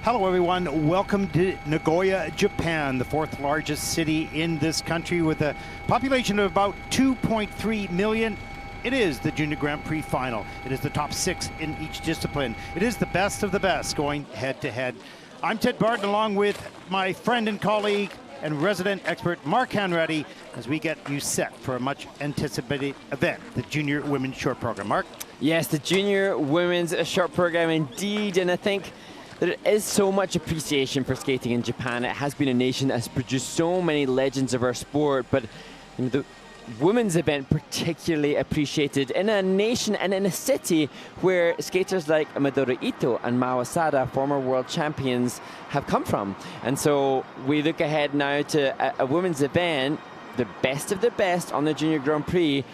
Hello everyone, welcome to Nagoya, Japan, the fourth largest city in this country with a population of about 2.3 million. It is the Junior Grand Prix final. It is the top 6 in each discipline. It is the best of the best going head to head. I'm Ted Barton along with my friend and colleague and resident expert Mark Hanratty as we get you set for a much anticipated event, the Junior Women's Short Program. Mark? Yes, the Junior Women's Short Program indeed, and I think there is so much appreciation for skating in Japan. It has been a nation that has produced so many legends of our sport, but the women's event particularly appreciated in a nation and in a city where skaters like Midori Ito and Mao Asada, former world champions, have come from. And so we look ahead now to a women's event, the best of the best on the Junior Grand Prix,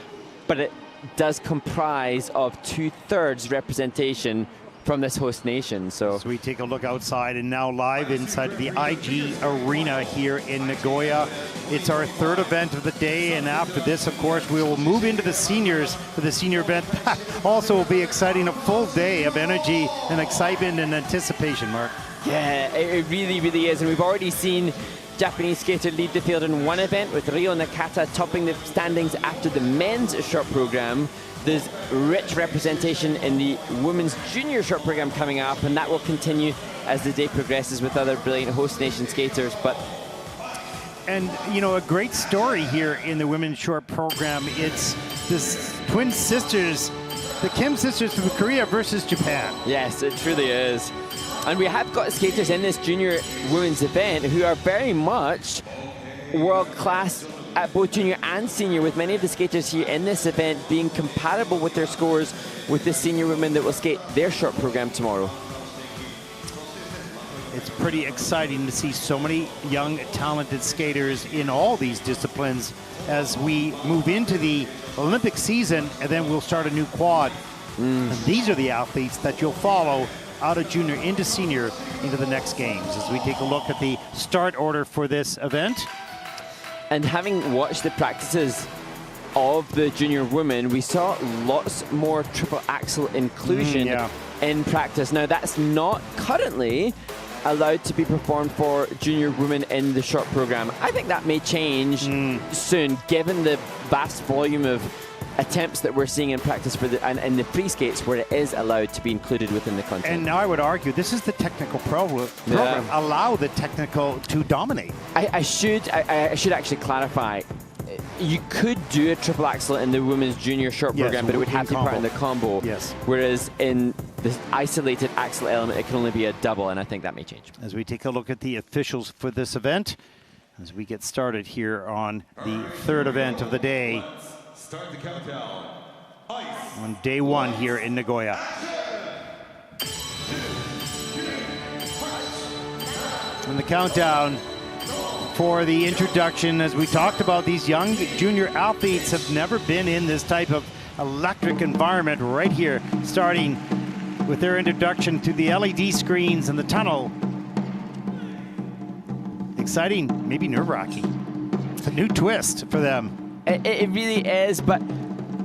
but it does comprise of 2/3 representation from this host nation. So we take a look outside and now live inside the IG Arena here in Nagoya. It's our third event of the day, and after this, of course, we will move into the seniors for the senior event. Also will be exciting, a full day of energy and excitement and anticipation, Mark. Yeah, it really, really is. And we've already seen Japanese skater lead the field in one event with Ryo Nakata topping the standings after the men's short program. There's rich representation in the women's junior short program coming up, and that will continue as the day progresses with other brilliant host nation skaters. And you know, a great story here in the women's short program. It's this twin sisters, the Kim sisters from Korea versus Japan. Yes, it truly is. And we have got skaters in this junior women's event who are very much world class at both junior and senior, with many of the skaters here in this event being compatible with their scores with the senior women that will skate their short program tomorrow. It's pretty exciting to see so many young, talented skaters in all these disciplines as we move into the Olympic season, and then we'll start a new quad. And these are the athletes that you'll follow out of junior into senior into the next games as we take a look at the start order for this event. And having watched the practices of the junior women, we saw lots more triple axel inclusion in practice. Now, that's not currently allowed to be performed for junior women in the short program. I think that may change soon, given the vast volume of attempts that we're seeing in practice for and in the free skates where it is allowed to be included within the content. And now I would argue this is the technical program. Allow the technical to dominate. I should actually clarify. You could do a triple axel in the women's junior short program, but it would have to be part in the combo. Yes. Whereas in the isolated axel element, it can only be a double, and I think that may change. As we take a look at the officials for this event, as we get started here on the third event of the day. Start the countdown. Ice. On day one here in Nagoya. And the countdown for the introduction, as we talked about, these young junior athletes have never been in this type of electric environment right here, starting with their introduction to the LED screens and the tunnel. Exciting, maybe nerve-wracking. It's a new twist for them. It really is, but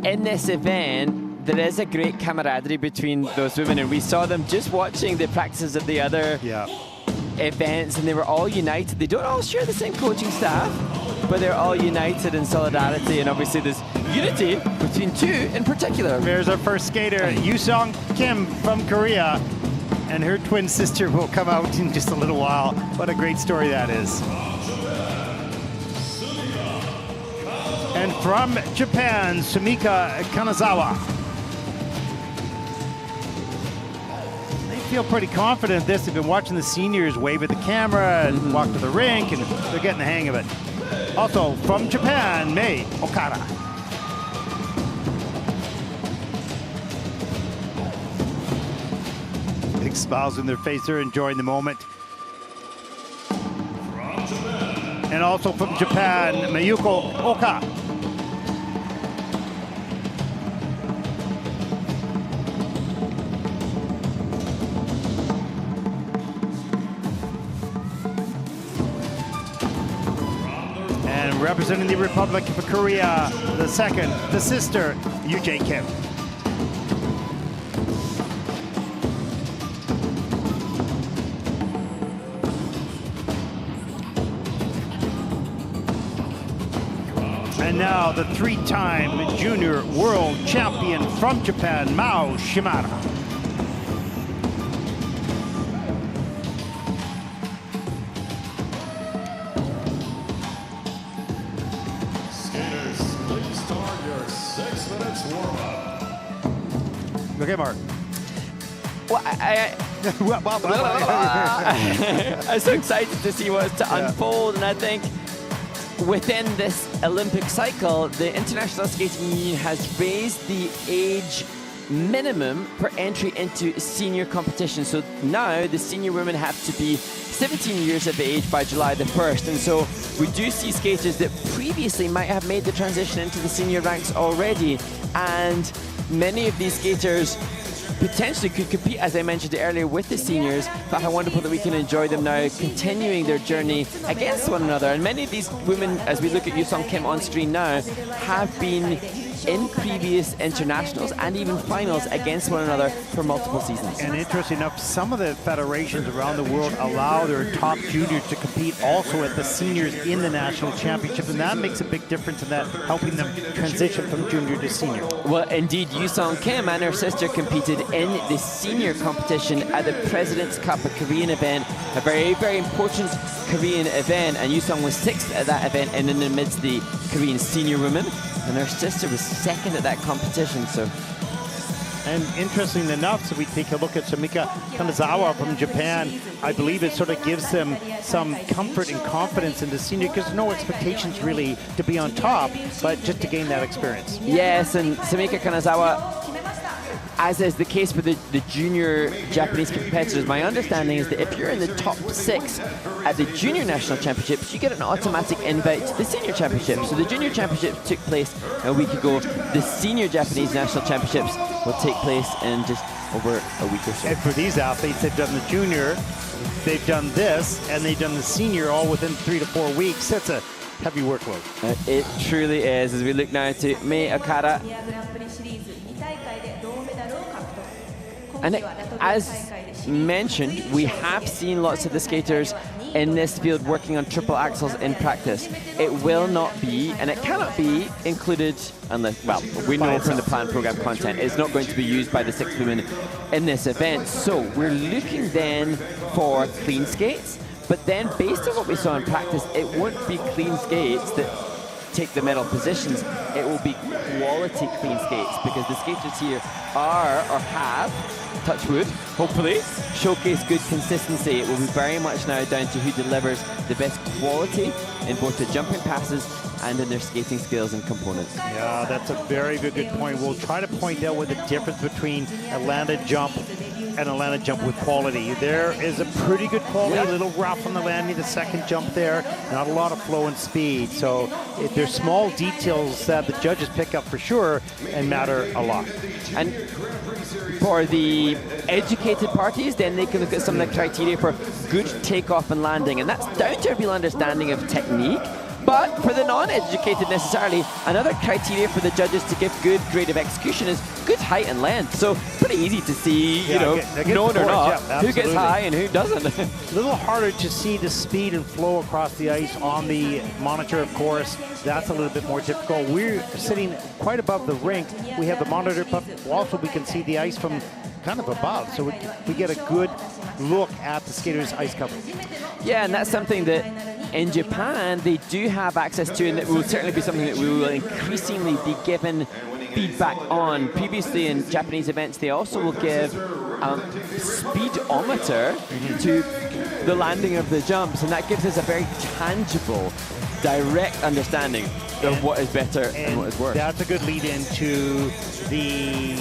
in this event, there is a great camaraderie between those women, and we saw them just watching the practices of the other events, and they were all united. They don't all share the same coaching staff, but they're all united in solidarity, and obviously there's unity between two in particular. There's our first skater, Yusong Kim from Korea, and her twin sister will come out in just a little while. What a great story that is. And from Japan, Sumika Kanazawa. Feel pretty confident in this. They've been watching the seniors wave at the camera and walk to the rink, and they're getting the hang of it. Also from Japan, Mei Okada. Big smiles on their face. They're enjoying the moment. And also from Japan, Mayuko Oka. Representing the Republic of Korea, the second, the sister, Yoo-jae Kim. And now the three-time junior world champion from Japan, Mao Shimada. Okay, Mark. Well, I'm so excited to see what's to unfold, and I think within this Olympic cycle, the International Skating Union has raised the age minimum for entry into senior competition. So now the senior women have to be 17 years of age by July the 1st. And so we do see skaters that previously might have made the transition into the senior ranks already. And many of these skaters potentially could compete, as I mentioned earlier, with the seniors, but how wonderful that we can enjoy them now, continuing their journey against one another. And many of these women, as we look at Yusong Kim on screen now, have been in previous internationals and even finals against one another for multiple seasons. And interesting enough, some of the federations around the world allow their top juniors to compete also at the seniors in the national championship, and that makes a big difference in that, helping them transition from junior to senior. Well, indeed, Yusong Kim and her sister competed in the senior competition at the President's Cup, a Korean event, a very, very important Korean event, and Yusong was 6th at that event and in amidst the Korean senior women, and her sister was 2nd at that competition. So, and interesting enough, so we take a look at Sumika Kanazawa from Japan. I believe it sort of gives them some comfort and confidence in the senior, because no expectations really to be on top, but just to gain that experience. Yes, and Sumika Kanazawa, as is the case with the junior Japanese competitors, my understanding is that if you're in the top 6 at the junior national championships, you get an automatic invite to the senior championships. So the junior championships took place a week ago. The senior Japanese national championships will take place in just over a week or so. And for these athletes, they've done the junior, they've done this, and they've done the senior all within 3 to 4 weeks. That's a heavy workload. It truly is. As we look now to Mei Okada. And as mentioned, we have seen lots of the skaters in this field working on triple axels in practice. It will not be, and it cannot be, included unless, well, we know from the planned program content, it's not going to be used by the 6 women in this event. So we're looking then for clean skates, but then based on what we saw in practice, it won't be clean skates that take the medal positions, it will be quality clean skates, because the skaters here are, or have, touch wood, hopefully, showcase good consistency. It will be very much now down to who delivers the best quality in both the jumping passes and in their skating skills and components. Yeah, that's a very good point. We'll try to point out what the difference between a landed jump and a landed jump with quality. There is a pretty good quality, a little rough on the landing, the second jump there, not a lot of flow and speed. So there's small details that the judges pick up for sure and matter a lot. And for the educated parties, then they can look at some of the criteria for good takeoff and landing, and that's down to a real understanding of technique. But for the non-educated necessarily, another criteria for the judges to give good grade of execution is good height and length. So pretty easy to see, you know, known or not, who gets high and who doesn't. A little harder to see the speed and flow across the ice on the monitor, of course. That's a little bit more difficult. We're sitting quite above the rink. We have the monitor, but also we can see the ice from kind of above. So we get a good look at the skaters' ice cover. Yeah, and that's something that in Japan they do have access to, and that will certainly be something that we will increasingly be given feedback on. Previously in Japanese events, they also will give speedometer to the landing of the jumps, and that gives us a very tangible, direct understanding of what is better and what is worse. That's a good lead into the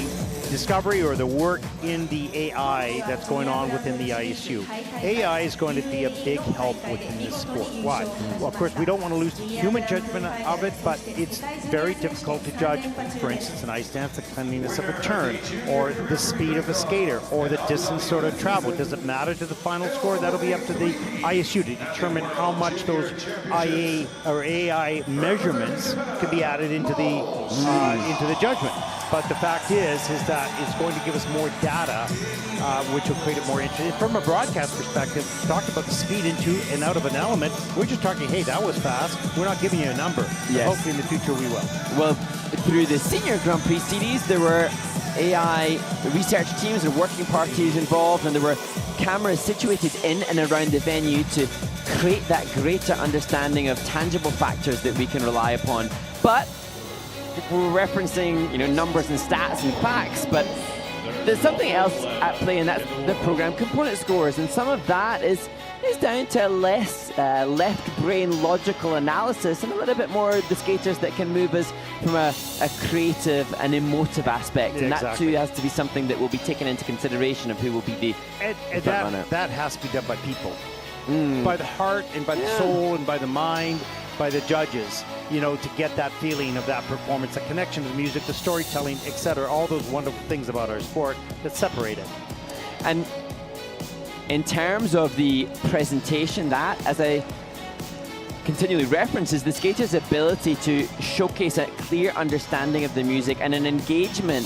discovery or the work in the AI that's going on within the ISU. AI is going to be a big help within this sport. Why? Well, of course, we don't want to lose the human judgment of it, but it's very difficult to judge, for instance, an ice dance, the cleanliness of a turn, or the speed of a skater, or the distance sort of travel. Does it matter to the final score? That'll be up to the ISU to determine how much those IA or AI measurements can be added into the judgment. But the fact is that it's going to give us more data, which will create it more interesting. From a broadcast perspective, talking about the speed into and out of an element, we're just talking, hey, that was fast. We're not giving you a number. Yes. Hopefully in the future we will. Well, through the Senior Grand Prix series, there were AI research teams and working parties involved, and there were cameras situated in and around the venue to create that greater understanding of tangible factors that we can rely upon. But we're referencing, you know, numbers and stats and facts, but there's something else at play, and that's the program component scores, and some of that is down to less left brain logical analysis and a little bit more the skaters that can move us from a creative and emotive aspect. Yeah, and that exactly. too has to be something that will be taken into consideration of who will be the And front runner. that has to be done by people, by the heart and by the soul and by the mind, by the judges, you know, to get that feeling of that performance, the connection to the music, the storytelling, etc. All those wonderful things about our sport that separate it. And in terms of the presentation, that, as I continually reference, is the skater's ability to showcase a clear understanding of the music and an engagement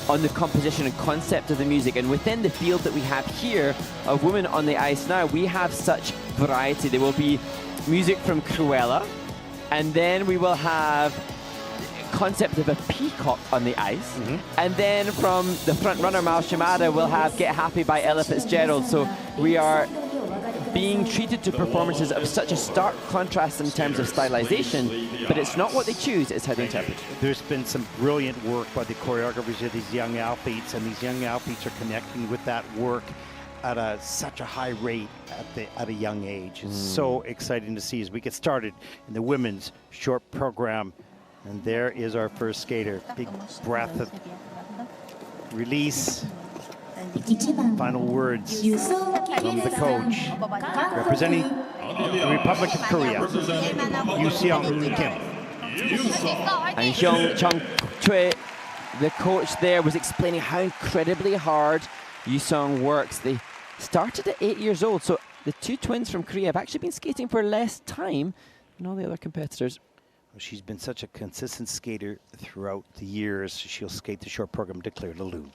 on the composition and concept of the music. And within the field that we have here of women on the ice now, we have such variety. There will be music from Cruella, and then we will have concept of a peacock on the ice, and then from the front runner Mal Shimada we'll have Get Happy by Ella Fitzgerald. So we are being treated to performances of such a stark contrast in terms of stylization, but it's not what they choose, it's how they interpret. There's been some brilliant work by the choreographers of these young athletes, and these young athletes are connecting with that work at such a high rate at a young age. It's so exciting to see as we get started in the women's short program. And there is our first skater. Big breath of release. Final words from the coach. Representing the Republic of Korea, Yoo-seong Kim. And Hyung Chung Choi, the coach there, was explaining how incredibly hard Yoo-seong works. They started at 8 years old, so the two twins from Korea have actually been skating for less time than all the other competitors. She's been such a consistent skater throughout the years. She'll skate the short program, declared a loon.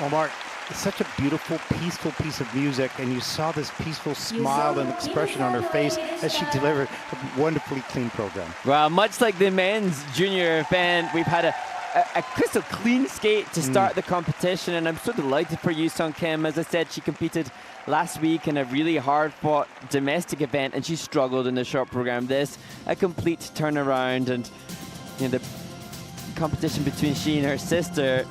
Well, Mark, it's such a beautiful, peaceful piece of music, and you saw this peaceful smile and expression on her face as she delivered a wonderfully clean program. Well, much like the men's junior event, we've had a crystal clean skate to start the competition, and I'm so delighted for Yoo Sung Kim. As I said, she competed last week in a really hard-fought domestic event, and she struggled in the short program. This, a complete turnaround, and the competition between she and her sister,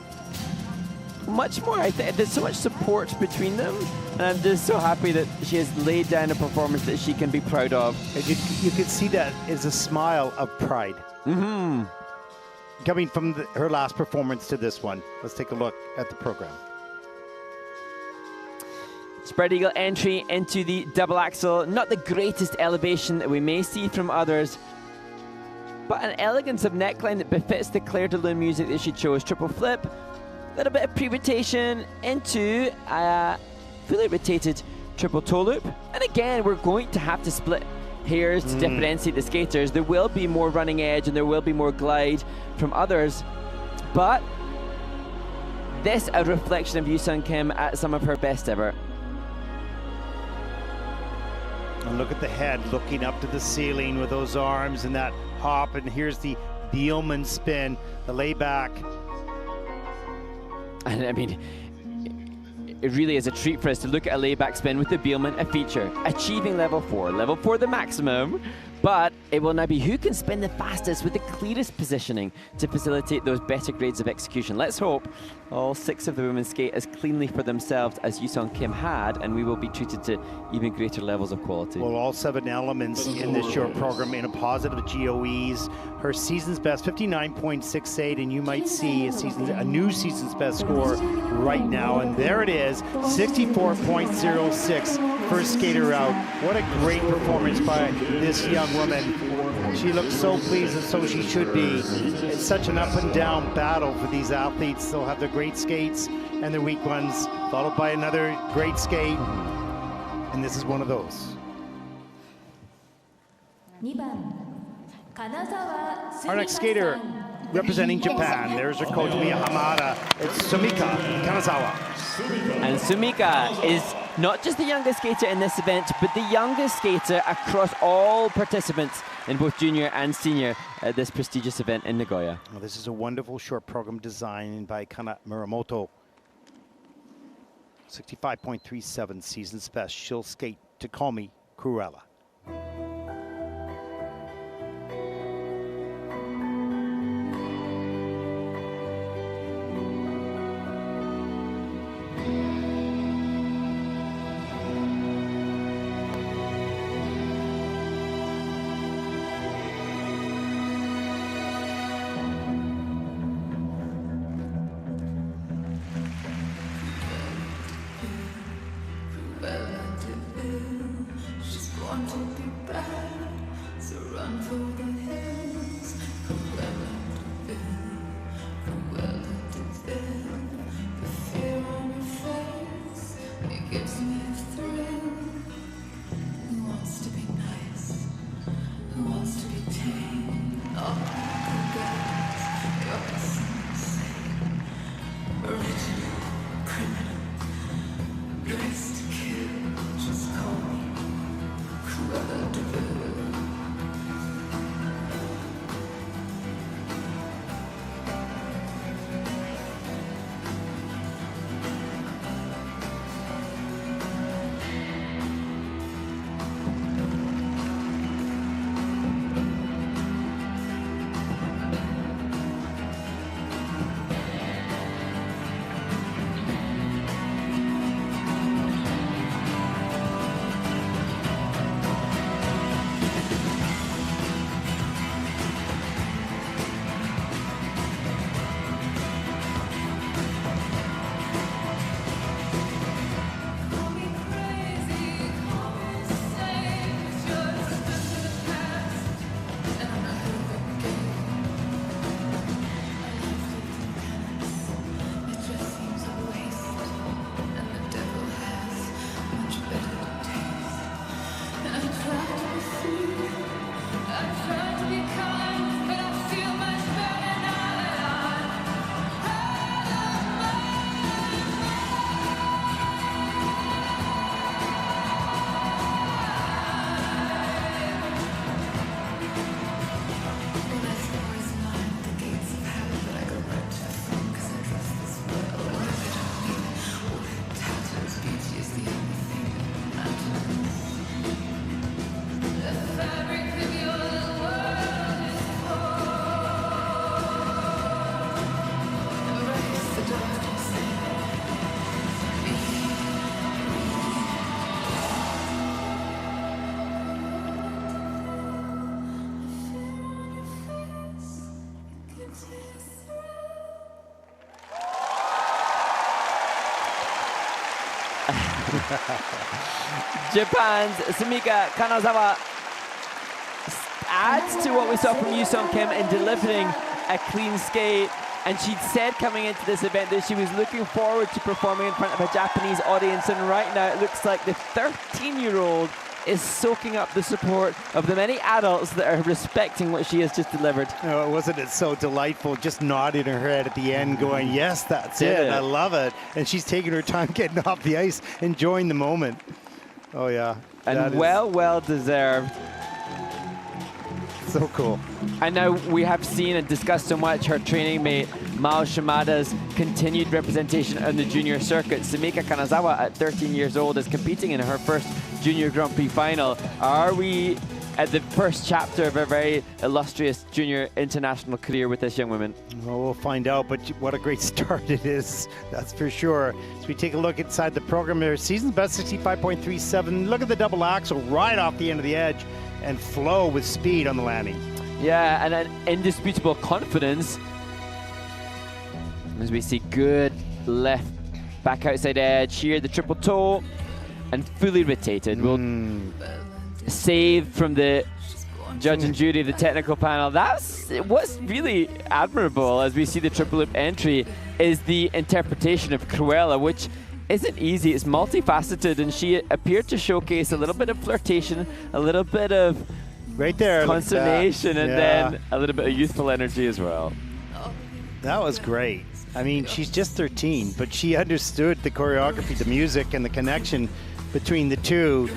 much more. There's so much support between them, and I'm just so happy that she has laid down a performance that she can be proud of. And you could see that is a smile of pride. Coming from her last performance to this one. Let's take a look at the program. Spread eagle entry into the double axel. Not the greatest elevation that we may see from others, but an elegance of neckline that befits the Claire de Lune music that she chose. Triple flip, a little bit of pre-rotation into a fully rotated triple toe loop. And again, we're going to have to split hairs to differentiate the skaters. There will be more running edge and there will be more glide from others, but this a reflection of Yoo Sung Kim at some of her best ever. And look at the head looking up to the ceiling with those arms and that hop, and here's the Bielman spin, the layback. And I mean, it really is a treat for us to look at a layback spin with the Bielman, a feature, achieving level 4 the maximum, but it will now be who can spin the fastest with the clearest positioning to facilitate those better grades of execution. Let's hope all 6 of the women skate as cleanly for themselves as Yoo Sung Kim had, and we will be treated to even greater levels of quality. Well, all 7 elements in this short program in a positive GOEs. Her season's best, 59.68, and you might see a new season's best score right now, and there it is, 64.06, first skater out. What a great performance by this young woman. She looks so pleased, and so she should be. It's such an up and down battle for these athletes. They'll have their great skates and their weak ones, followed by another great skate, and this is one of those. Our next skater representing Japan, there's her coach Mia Hamada. It's Sumika Kanazawa. And Sumika is not just the youngest skater in this event, but the youngest skater across all participants in both junior and senior at this prestigious event in Nagoya. Well, this is a wonderful short program designed by Kana Muramoto. 65.37 season's best. She'll skate Takomi Cruella. She's born to be bad. Japan's Sumika Kanazawa adds to what we saw from Yu Sung Kim in delivering a clean skate. And she'd said coming into this event that she was looking forward to performing in front of a Japanese audience. And right now it looks like the 13-year-old is soaking up the support of the many adults that are respecting what she has just delivered. Oh, wasn't it so delightful? Just nodding her head at the end going, yes, that's it. I love it. And she's taking her time getting off the ice, enjoying the moment. Oh, yeah. And well deserved. So cool. And now we have seen and discussed so much her training mate, Mao Shimada's continued representation on the junior circuit. Sumika Kanazawa, at 13 years old, is competing in her first Junior Grand Prix final. Are we at the first chapter of a very illustrious junior international career with this young woman? Well, we'll find out, but what a great start it is, that's for sure. As we take a look inside the program, their season's best 65.37. Look at the double axel right off the end of the edge and flow with speed on the landing. Yeah, and an indisputable confidence as we see good left back outside edge here, the triple toe, and fully rotated. Will save from the judge and jury of the technical panel. That's what's really admirable as we see the triple loop entry is the interpretation of Cruella, which isn't easy. It's multifaceted, and she appeared to showcase a little bit of flirtation, a little bit of right there consternation, and then a little bit of youthful energy as well. That was great. I mean, she's just 13, but she understood the choreography, the music, and the connection between the two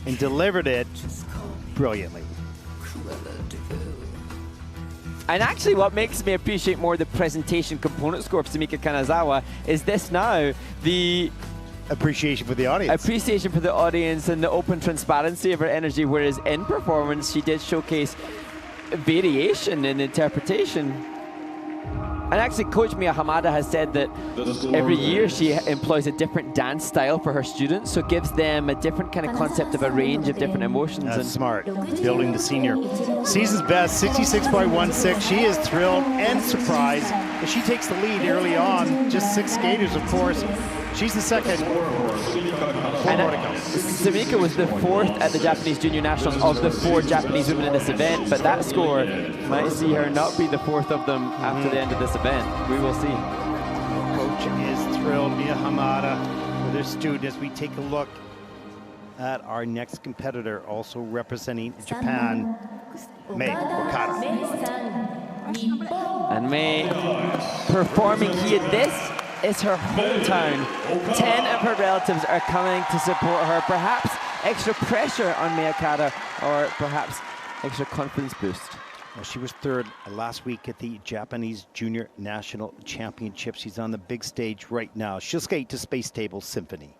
and delivered it brilliantly. And actually what makes me appreciate more the presentation component score of Sumika Kanazawa is this now, the appreciation for the audience. Appreciation for the audience and the open transparency of her energy, whereas in performance she did showcase variation in interpretation. And actually Coach Mia Hamada has said that every year she employs a different dance style for her students, so gives them a different kind of concept of a range of different emotions. That's smart, building the senior. Season's best, 66.16. She is thrilled and surprised as she takes the lead early on. Just 6 skaters, of course. She's the second. And Sumika was the 4th at the Japanese Junior Nationals of the 4 Japanese women in this event, but that score might see her not be the 4th of them after the end of this event. We will see. Coach is thrilled, Mia Hamada, with her student as we take a look at our next competitor, also representing Japan, Mei Okada. And Mei performing here. This is her hometown. 10 of her relatives are coming to support her. Perhaps extra pressure on Mei Okada, or perhaps extra confidence boost. Well, she was 3rd last week at the Japanese Junior National Championship. She's on the big stage right now. She'll skate to Space Table Symphony.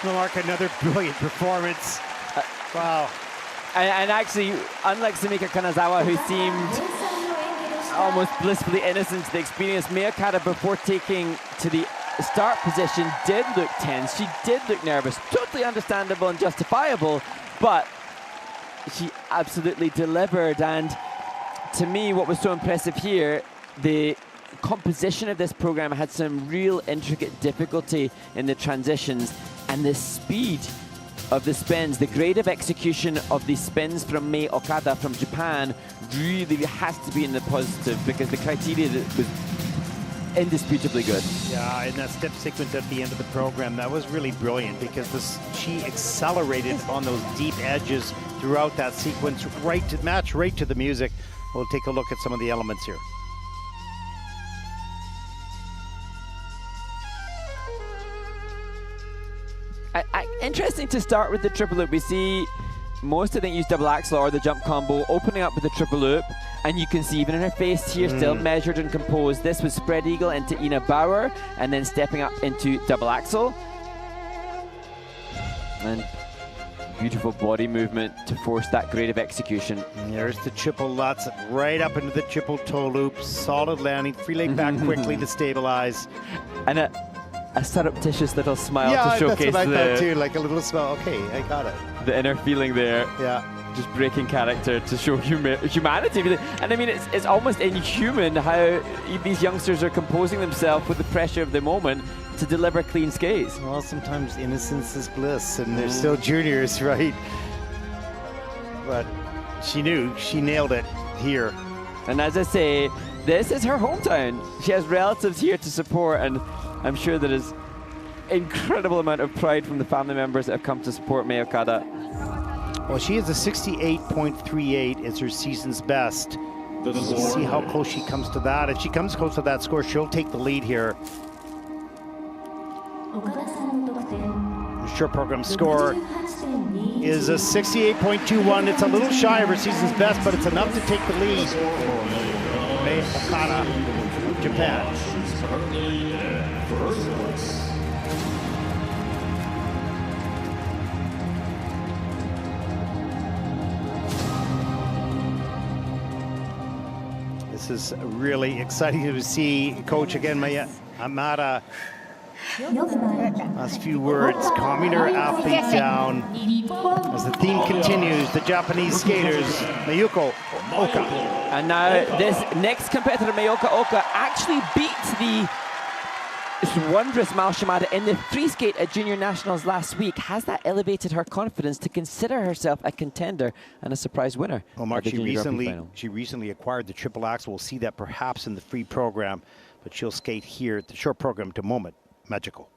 Mark, another brilliant performance. Wow. And actually, unlike Sumika Kanazawa, who seemed almost blissfully innocent to the experience, Miyakata, before taking to the start position, did look tense. She did look nervous. Totally understandable and justifiable, but she absolutely delivered. And to me, what was so impressive here, the composition of this program had some real intricate difficulty in the transitions, and the speed of the spins, the grade of execution of the spins from Mei Okada from Japan really has to be in the positive, because the criteria was indisputably good. Yeah, in that step sequence at the end of the program, that was really brilliant, because she accelerated on those deep edges throughout that sequence, right to the music. We'll take a look at some of the elements here. Interesting to start with the triple loop. We see most, I think, use double axel or the jump combo, opening up with the triple loop, and you can see even in her face here, still measured and composed. This was spread eagle into Ina Bauer, and then stepping up into double axel. And beautiful body movement to force that grade of execution. And there's the triple Lutz, right up into the triple toe loop. Solid landing, free leg back quickly to stabilize. And a surreptitious little smile to showcase that's what I thought too, like a little smile. Okay, I got it. The inner feeling there. Yeah. Just breaking character to show humanity. And I mean, it's almost inhuman how these youngsters are composing themselves with the pressure of the moment to deliver clean skates. Well, sometimes innocence is bliss, and they're still juniors, right? But she knew, she nailed it here. And as I say, this is her hometown. She has relatives here to support, and I'm sure there is incredible amount of pride from the family members that have come to support Mei Okada. Well, she is a 68.38. It's her season's best. We'll see how close she comes to that. If she comes close to that score, she'll take the lead here. The short program score is a 68.21. It's a little shy of her season's best, but it's enough to take the lead. Mei Okada of Japan. This is really exciting to see. Coach again, Amada. Last few words, calming her athlete down. As the theme continues, the Japanese skaters, Mayuko Oka. And now this next competitor, Mayuko Oka, actually beat the wondrous Mal Shimada in the free skate at Junior Nationals last week. Has that elevated her confidence to consider herself a contender and a surprise winner? Well, Mark, she recently acquired the triple axel. We'll see that perhaps in the free program, but she'll skate here at the short program to moment. Magical.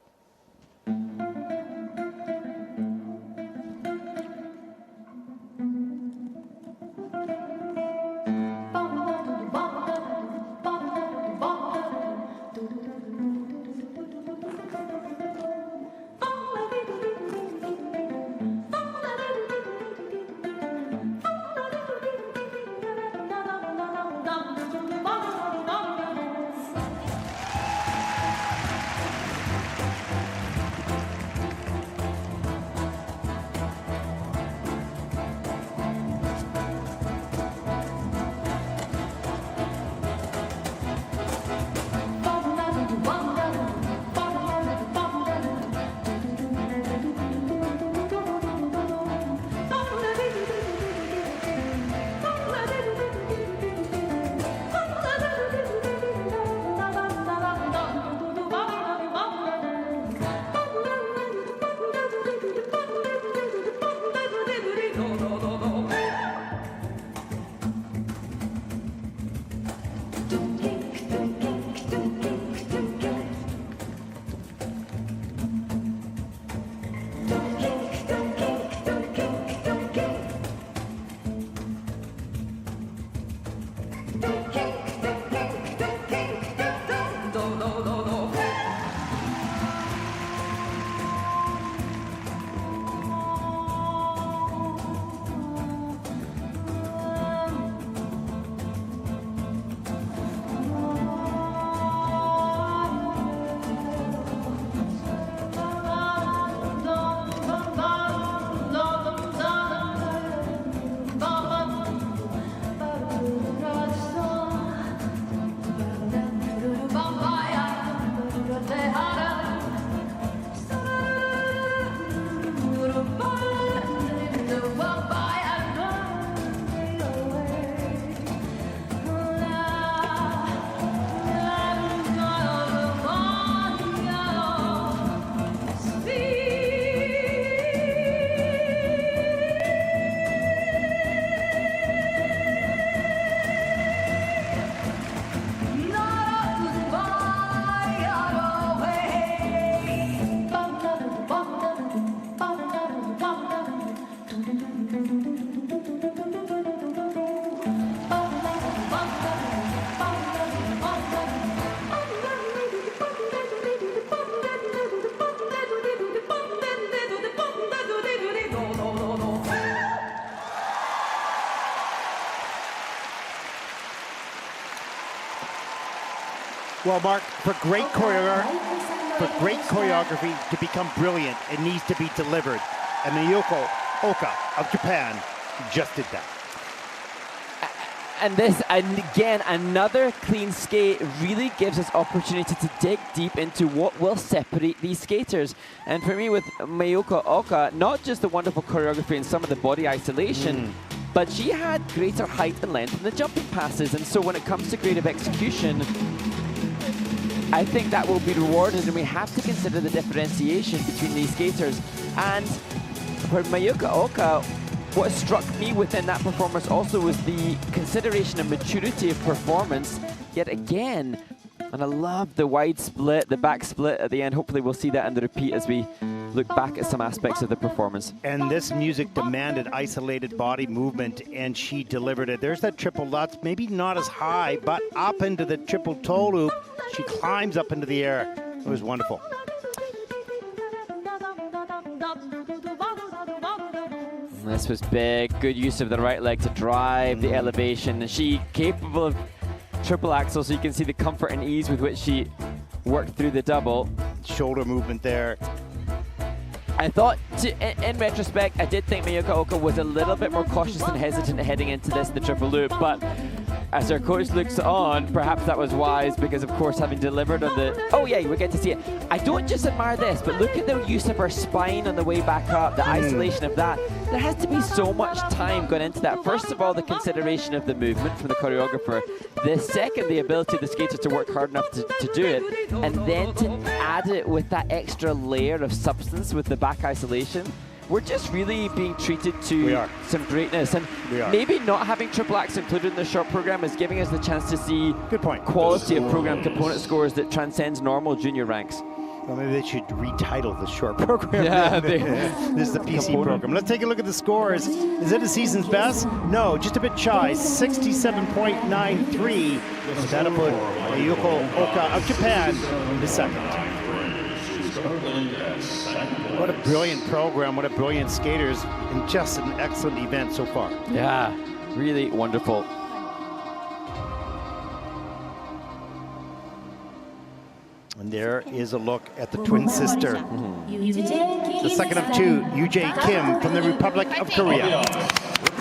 Well, Mark, for great choreography to become brilliant, it needs to be delivered. And Mayuko Oka of Japan just did that. And this, and again, another clean skate really gives us opportunity to dig deep into what will separate these skaters. And for me, with Mayuko Oka, not just the wonderful choreography and some of the body isolation, but she had greater height and length in the jumping passes. And so when it comes to creative execution, I think that will be rewarded, and we have to consider the differentiation between these skaters. And for Mayuko Oka, what struck me within that performance also was the consideration and maturity of performance, yet again. And I love the wide split, the back split at the end. Hopefully we'll see that in the repeat as we look back at some aspects of the performance. And this music demanded isolated body movement, and she delivered it. There's that triple Lutz, maybe not as high, but up into the triple toe loop. She climbs up into the air. It was wonderful. This was big, good use of the right leg to drive the elevation. And she capable of triple axel, so you can see the comfort and ease with which she worked through the double. Shoulder movement there. I thought, in retrospect, I did think Mayuko Oka was a little bit more cautious and hesitant heading into this, the triple loop, but as her coach looks on, perhaps that was wise because, of course, having delivered on the... Oh, yeah, we get to see it. I don't just admire this, but look at the use of her spine on the way back up, the isolation of that. There has to be so much time going into that. First of all, the consideration of the movement from the choreographer. The second, the ability of the skaters to work hard enough to do it. And then to add it with that extra layer of substance with the back isolation. We're just really being treated to some greatness. And maybe not having triple X included in the short program is giving us the chance to see quality of program component scores that transcends normal junior ranks. Well, maybe they should retitle the short program. Yeah, this is the PC program. Let's take a look at the scores. Is it a season's best? No, just a bit shy. 67.93. That'll put Mayuko Oka of Japan in second. What a brilliant program, what a brilliant skaters, and just an excellent event so far. Yeah, really wonderful. And there is a look at the twin sister. The second of two, Yujay Kim from the Republic of Korea.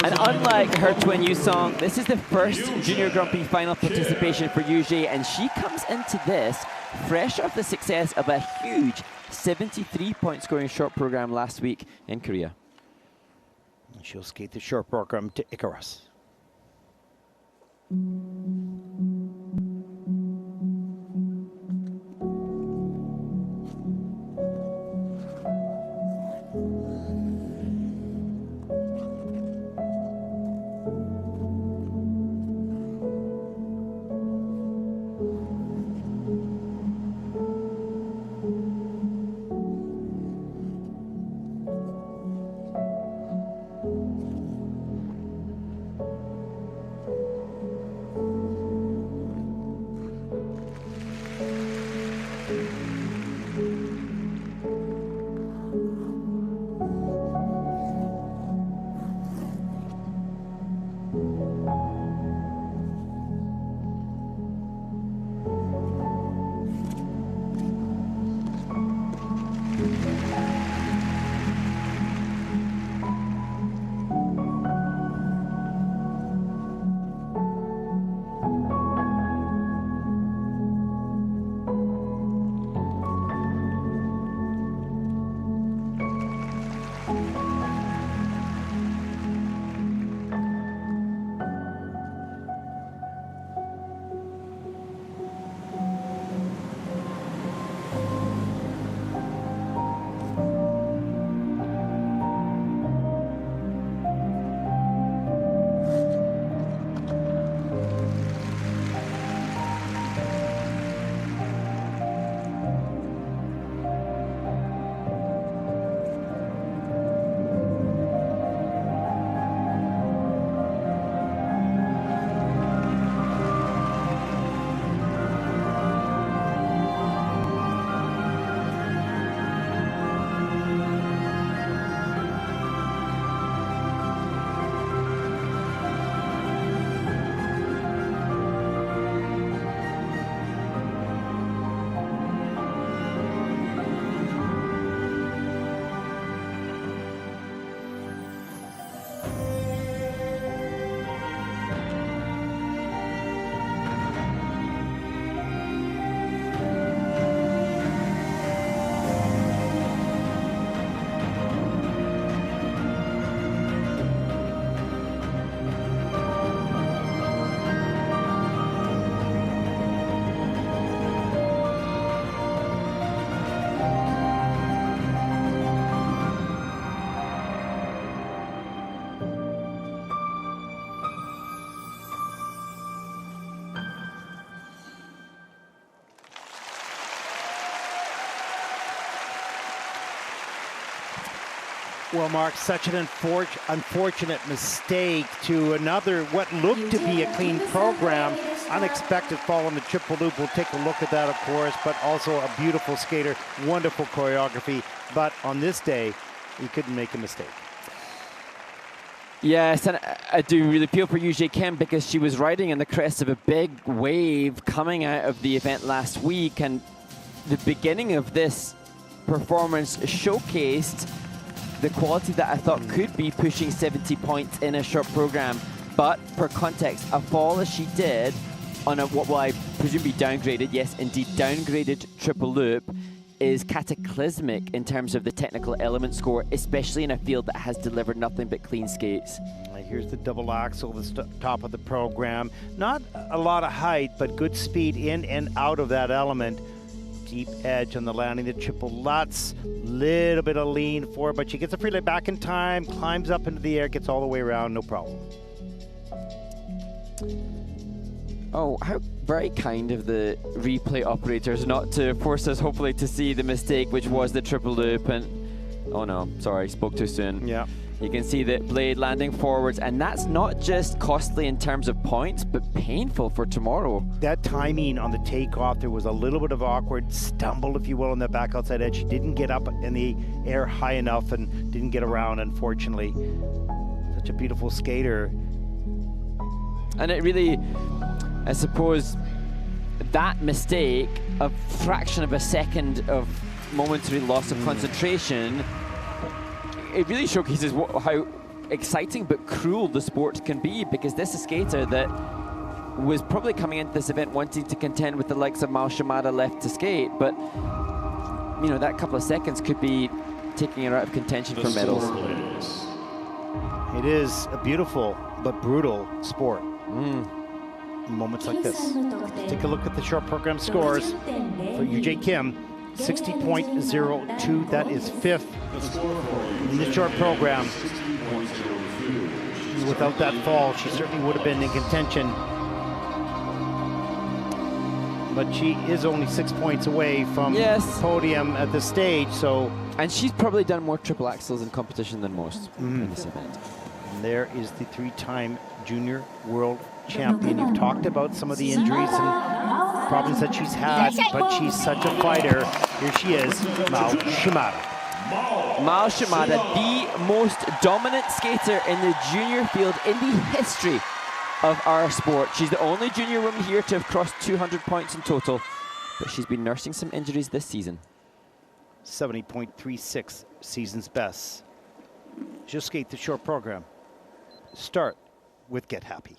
And unlike her twin Yusong, this is the first Junior Grand Prix final participation for Yujay, and she comes into this fresh off the success of a huge 73-point scoring short program last week in Korea. She'll skate the short program to Icarus. Well, Mark, such an unfortunate mistake to another, what looked to be a clean program. Unexpected fall on the triple loop. We'll take a look at that, of course, but also a beautiful skater, wonderful choreography. But on this day, he couldn't make a mistake. Yes, and I do really feel for Yujie Kim because she was riding in the crest of a big wave coming out of the event last week, and the beginning of this performance showcased the quality that I thought could be pushing 70 points in a short program. But for context, a fall as she did on a, what will I presume be downgraded, yes, indeed downgraded triple loop, is cataclysmic in terms of the technical element score, especially in a field that has delivered nothing but clean skates. Here's the double axel, the top of the program. Not a lot of height, but good speed in and out of that element. Deep edge on the landing, the triple Lutz, little bit of lean forward, but she gets a free lay back in time, climbs up into the air, gets all the way around, no problem. Oh, how very kind of the replay operators not to force us hopefully to see the mistake, which was the triple loop. And oh no, sorry, spoke too soon. Yeah. You can see the blade landing forwards, and that's not just costly in terms of points, but painful for tomorrow. That timing on the takeoff, there was a little bit of awkward stumble, if you will, on the back outside edge. She didn't get up in the air high enough and didn't get around, unfortunately. Such a beautiful skater. And it really, I suppose, that mistake, a fraction of a second of momentary loss of concentration, it really showcases how exciting but cruel the sport can be, because this is a skater that was probably coming into this event wanting to contend with the likes of Mao Shimada left to skate, but you know, that couple of seconds could be taking her out of contention for medals. It is a beautiful but brutal sport. Moments like this. Take a look at the short program scores for Yujie Kim. 60.02, that is fifth in the short program. Without that fall, she certainly would have been in contention. But she is only 6 points away from podium at this stage, so. And she's probably done more triple axels in competition than most in this event. And there is the three-time junior world champion. You've talked about some of the injuries and problems that she's had, but she's such a fighter. Here she is, Mao Shimada. Mao Shimada, the most dominant skater in the junior field in the history of our sport. She's the only junior woman here to have crossed 200 points in total, but she's been nursing some injuries this season. 70.36, season's best. She'll skate the short program. Start with Get Happy.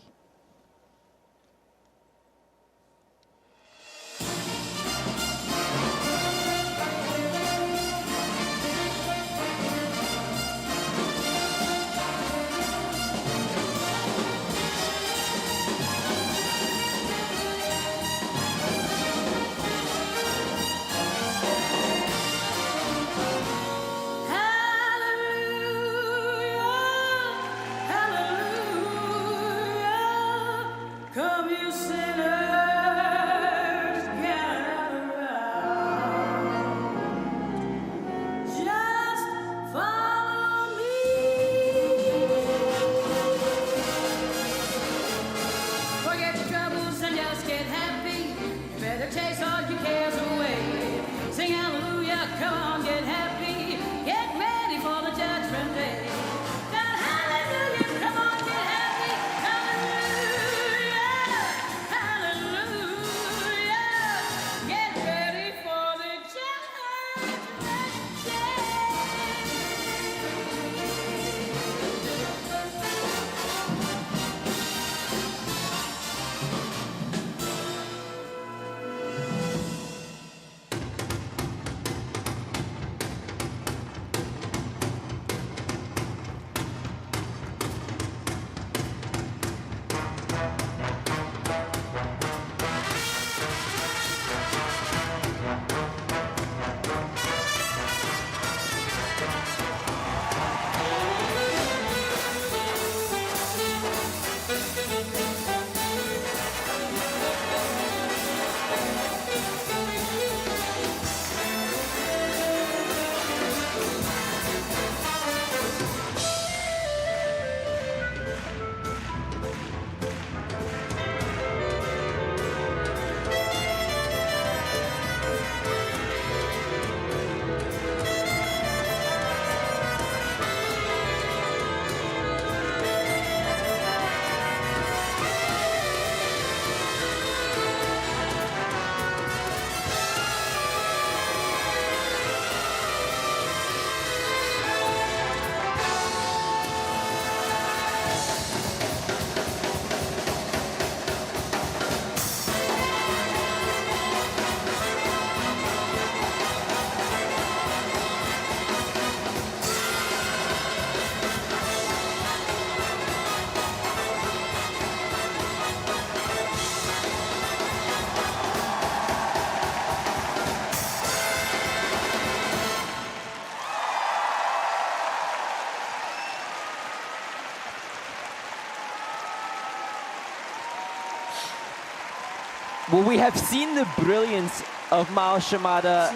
Well, we have seen the brilliance of Mao Shimada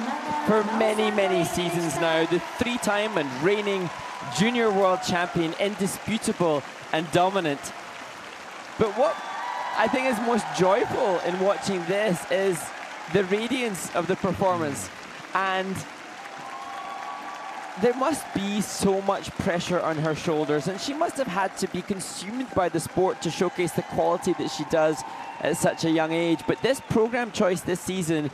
for many, many seasons now. The three-time and reigning junior world champion, indisputable and dominant. But what I think is most joyful in watching this is the radiance of the performance. And there must be so much pressure on her shoulders, and she must have had to be consumed by the sport to showcase the quality that she does at such a young age. But this program choice this season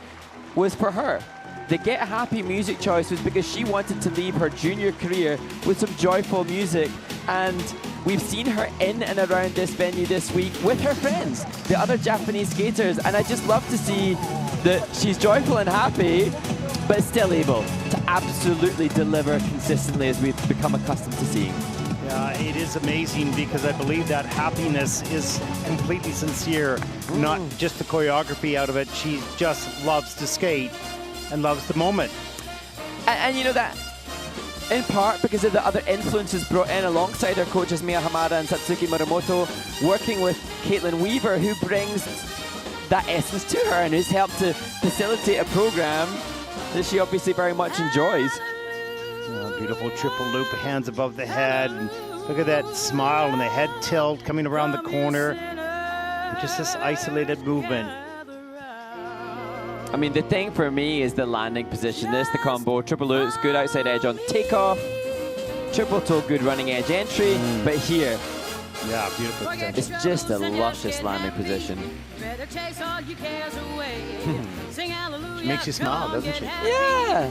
was for her. The Get Happy music choice was because she wanted to leave her junior career with some joyful music, and we've seen her in and around this venue this week with her friends, the other Japanese skaters, and I just love to see that she's joyful and happy, but still able to absolutely deliver consistently as we've become accustomed to seeing. Yeah, it is amazing because I believe that happiness is completely sincere, not just the choreography out of it. She just loves to skate and loves the moment. And you know that, in part because of the other influences brought in alongside her coaches Mia Hamada and Satsuki Muramoto, working with Caitlin Weaver, who brings that essence to her and who's helped to facilitate a program that she obviously very much enjoys. Beautiful triple loop, hands above the head. And look at that smile and the head tilt coming around the corner. And just this isolated movement. I mean, the thing for me is the landing position. This, the combo, triple loops, good outside edge on takeoff, triple toe, good running edge entry, but here, yeah, beautiful extension. It's just a luscious landing position. She makes you smile, doesn't she? Yeah.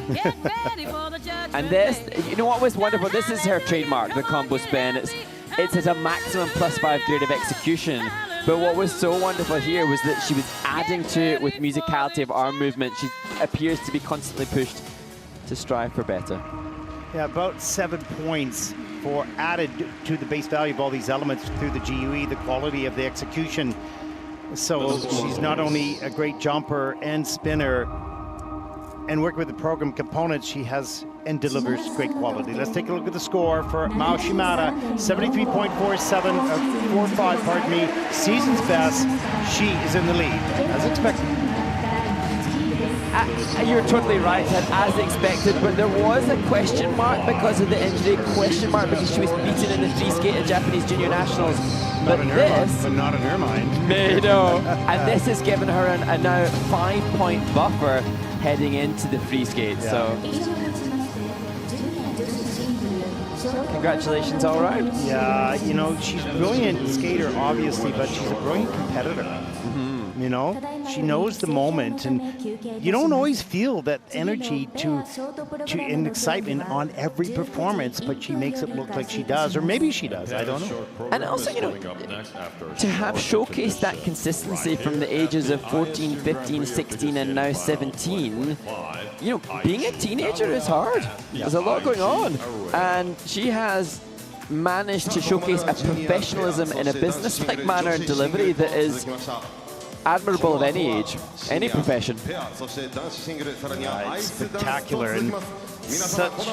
And this, you know what was wonderful? This is her trademark, the combo spin. It's at a maximum +5 grade of execution. But what was so wonderful here was that she was adding to it with musicality of arm movement. She appears to be constantly pushed to strive for better. Yeah, about 7 points for added to the base value of all these elements through the GUE, the quality of the execution. So she's not only a great jumper and spinner, and working with the program components, she has and delivers great quality. Let's take a look at the score for Mao Shimada, 73.47, 45, pardon me, season's best. She is in the lead, as expected. You're totally right, and as expected, but there was a question mark because of the injury, question mark because she was beaten in the free skate at Japanese Junior Nationals. But this, but not in her mind. No, and this has given her a now 5-point buffer heading into the free skate. Yeah. So, congratulations all around. Yeah, you know, she's a brilliant skater, obviously, but she's a brilliant competitor. You know, she knows the moment, and you don't always feel that energy and excitement on every performance, but she makes it look like she does, or maybe she does, I don't know. And also, you know, to have showcased that consistency from the ages of 14, 15, 16, and now 17, you know, being a teenager is hard. There's a lot going on, and she has managed to showcase a professionalism in a business-like manner and delivery that is admirable of any age, any profession. It's spectacular, and such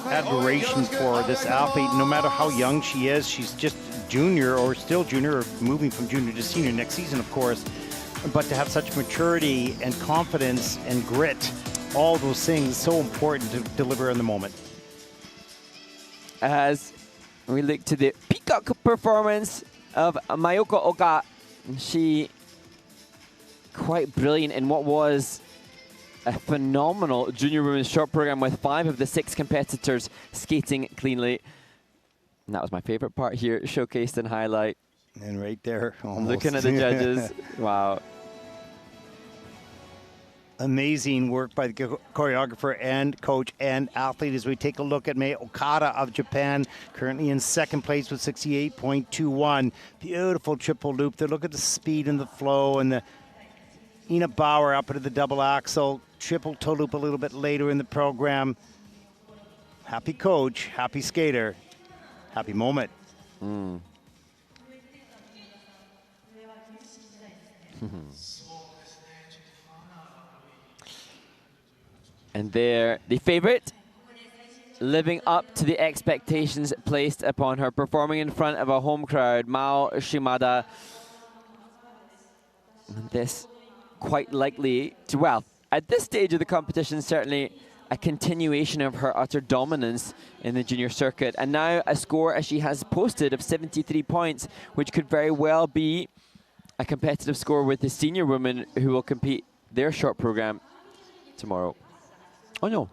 admiration for this athlete. No matter how young she is, she's just junior or still junior, or moving from junior to senior next season, of course. But to have such maturity and confidence and grit, all those things, so important to deliver in the moment. As we look to the peacock performance of Mayoko Oka, she quite brilliant in what was a phenomenal junior women's short program with 5 of the 6 competitors skating cleanly. And that was my favorite part here, showcased in highlight. And right there, almost. Looking at the judges, wow. Amazing work by the choreographer and coach and athlete as we take a look at Mei Okada of Japan, currently in 2nd place with 68.21. Beautiful triple loop there. Look at the speed and the flow, and the Ina Bauer up into the double axel, triple toe loop a little bit later in the program. Happy coach, happy skater, happy moment. And they're the favorite, living up to the expectations placed upon her, performing in front of a home crowd, Mao Shimada. And this quite likely to, well, at this stage of the competition, certainly a continuation of her utter dominance in the junior circuit. And now a score, as she has posted, of 73 points, which could very well be a competitive score with the senior women who will compete their short program tomorrow. Oh no,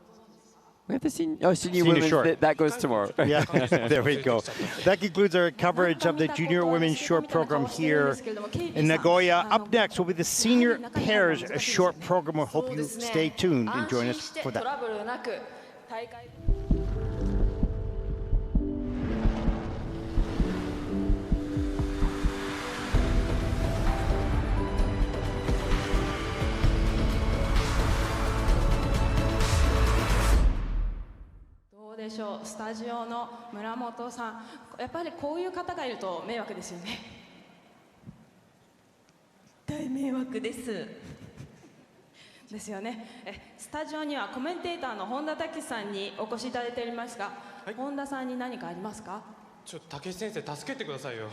we have the senior women, short. that goes tomorrow. Yeah, there we go. That concludes our coverage of the junior women's short program here in Nagoya. Up next will be the senior pairs short program. We hope you stay tuned and join us for that. どうでしょう、スタジオの村本さん、やっぱりこういう方がいると迷惑ですよね。大迷惑です。ですよね。スタジオにはコメンテーターの本田武さんにお越しいただいておりますが、本田さんに何かありますか？武先生、助けてくださいよ。